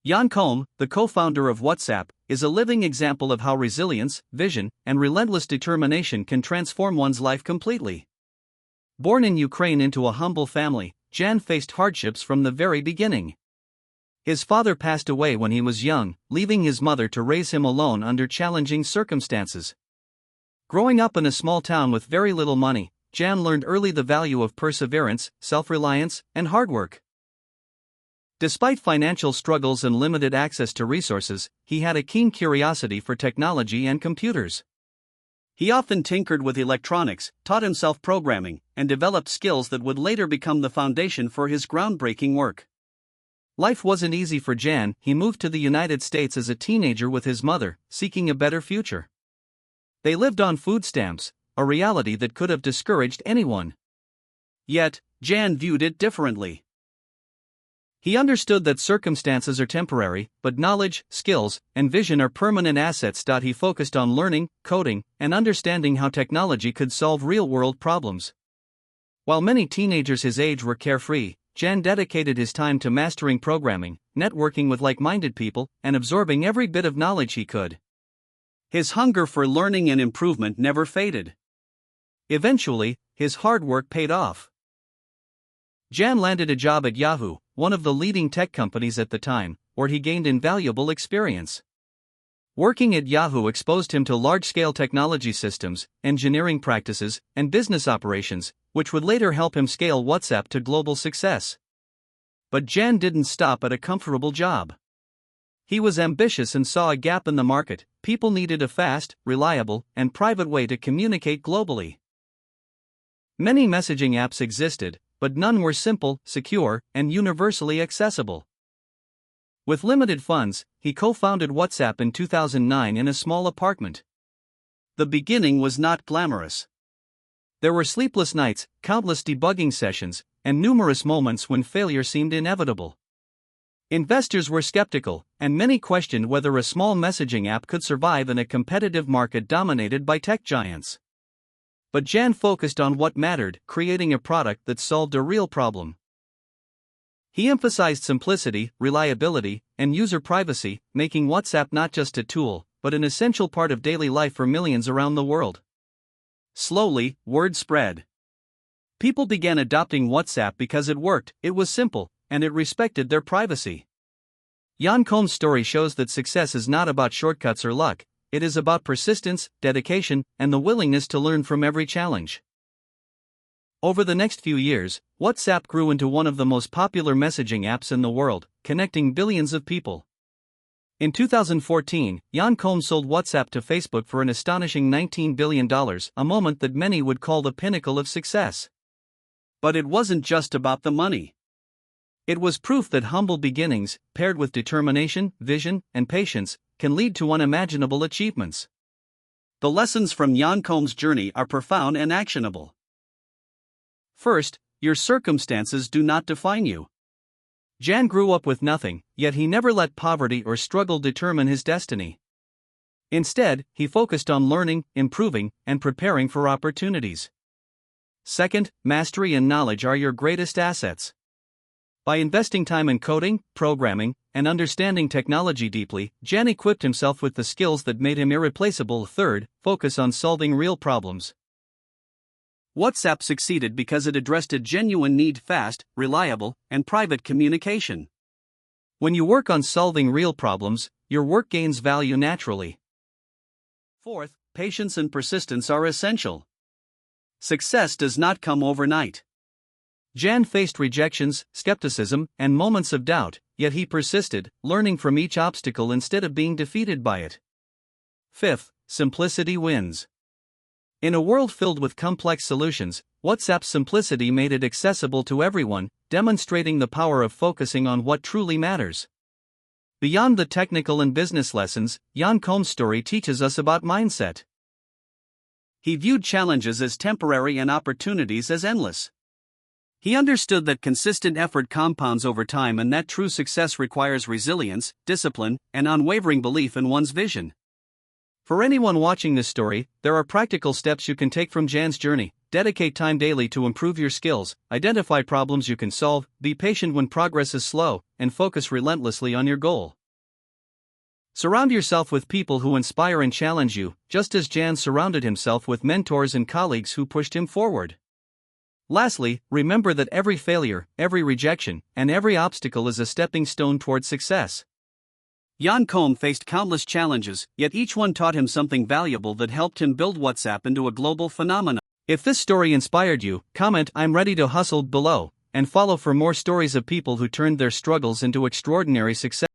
Jan Koum, the co-founder of WhatsApp, is a living example of how resilience, vision, and relentless determination can transform one's life completely. Born in Ukraine into a humble family, Jan faced hardships from the very beginning. His father passed away when he was young, leaving his mother to raise him alone under challenging circumstances. Growing up in a small town with very little money, Jan learned early the value of perseverance, self-reliance, and hard work. Despite financial struggles and limited access to resources, he had a keen curiosity for technology and computers. He often tinkered with electronics, taught himself programming, and developed skills that would later become the foundation for his groundbreaking work. Life wasn't easy for Jan. He moved to the United States as a teenager with his mother, seeking a better future. They lived on food stamps, a reality that could have discouraged anyone. Yet, Jan viewed it differently. He understood that circumstances are temporary, but knowledge, skills, and vision are permanent assets. He focused on learning, coding, and understanding how technology could solve real-world problems. While many teenagers his age were carefree, Jan dedicated his time to mastering programming, networking with like-minded people, and absorbing every bit of knowledge he could. His hunger for learning and improvement never faded. Eventually, his hard work paid off. Jan landed a job at Yahoo, one of the leading tech companies at the time, where he gained invaluable experience. Working at Yahoo exposed him to large-scale technology systems, engineering practices, and business operations, which would later help him scale WhatsApp to global success. But Jan didn't stop at a comfortable job. He was ambitious and saw a gap in the market. People needed a fast, reliable, and private way to communicate globally. Many messaging apps existed, but none were simple, secure, and universally accessible. With limited funds, he co-founded WhatsApp in 2009 in a small apartment. The beginning was not glamorous. There were sleepless nights, countless debugging sessions, and numerous moments when failure seemed inevitable. Investors were skeptical, and many questioned whether a small messaging app could survive in a competitive market dominated by tech giants. But Jan focused on what mattered, creating a product that solved a real problem. He emphasized simplicity, reliability, and user privacy, making WhatsApp not just a tool, but an essential part of daily life for millions around the world. Slowly, word spread. People began adopting WhatsApp because it worked, it was simple, and it respected their privacy. Jan Koum's story shows that success is not about shortcuts or luck. It is about persistence, dedication, and the willingness to learn from every challenge. Over the next few years, WhatsApp grew into one of the most popular messaging apps in the world, connecting billions of people. In 2014, Jan Koum sold WhatsApp to Facebook for an astonishing $19 billion, a moment that many would call the pinnacle of success. But it wasn't just about the money. It was proof that humble beginnings, paired with determination, vision, and patience, can lead to unimaginable achievements. The lessons from Jan Koum's journey are profound and actionable. First, your circumstances do not define you. Jan grew up with nothing, yet he never let poverty or struggle determine his destiny. Instead, he focused on learning, improving, and preparing for opportunities. Second, mastery and knowledge are your greatest assets. By investing time in coding, programming, and understanding technology deeply, Jan equipped himself with the skills that made him irreplaceable. Third, focus on solving real problems. WhatsApp succeeded because it addressed a genuine need: fast, reliable, and private communication. When you work on solving real problems, your work gains value naturally. Fourth, patience and persistence are essential. Success does not come overnight. Jan faced rejections, skepticism, and moments of doubt, yet he persisted, learning from each obstacle instead of being defeated by it. Fifth, simplicity wins. In a world filled with complex solutions, WhatsApp's simplicity made it accessible to everyone, demonstrating the power of focusing on what truly matters. Beyond the technical and business lessons, Jan Koum's story teaches us about mindset. He viewed challenges as temporary and opportunities as endless. He understood that consistent effort compounds over time and that true success requires resilience, discipline, and unwavering belief in one's vision. For anyone watching this story, there are practical steps you can take from Jan's journey. dedicate time daily to improve your skills, identify problems you can solve, be patient when progress is slow, and focus relentlessly on your goal. Surround yourself with people who inspire and challenge you, just as Jan surrounded himself with mentors and colleagues who pushed him forward. Lastly, remember that every failure, every rejection, and every obstacle is a stepping stone towards success. Jan Koum faced countless challenges, yet each one taught him something valuable that helped him build WhatsApp into a global phenomenon. If this story inspired you, comment "I'm ready to hustle" below, and follow for more stories of people who turned their struggles into extraordinary success.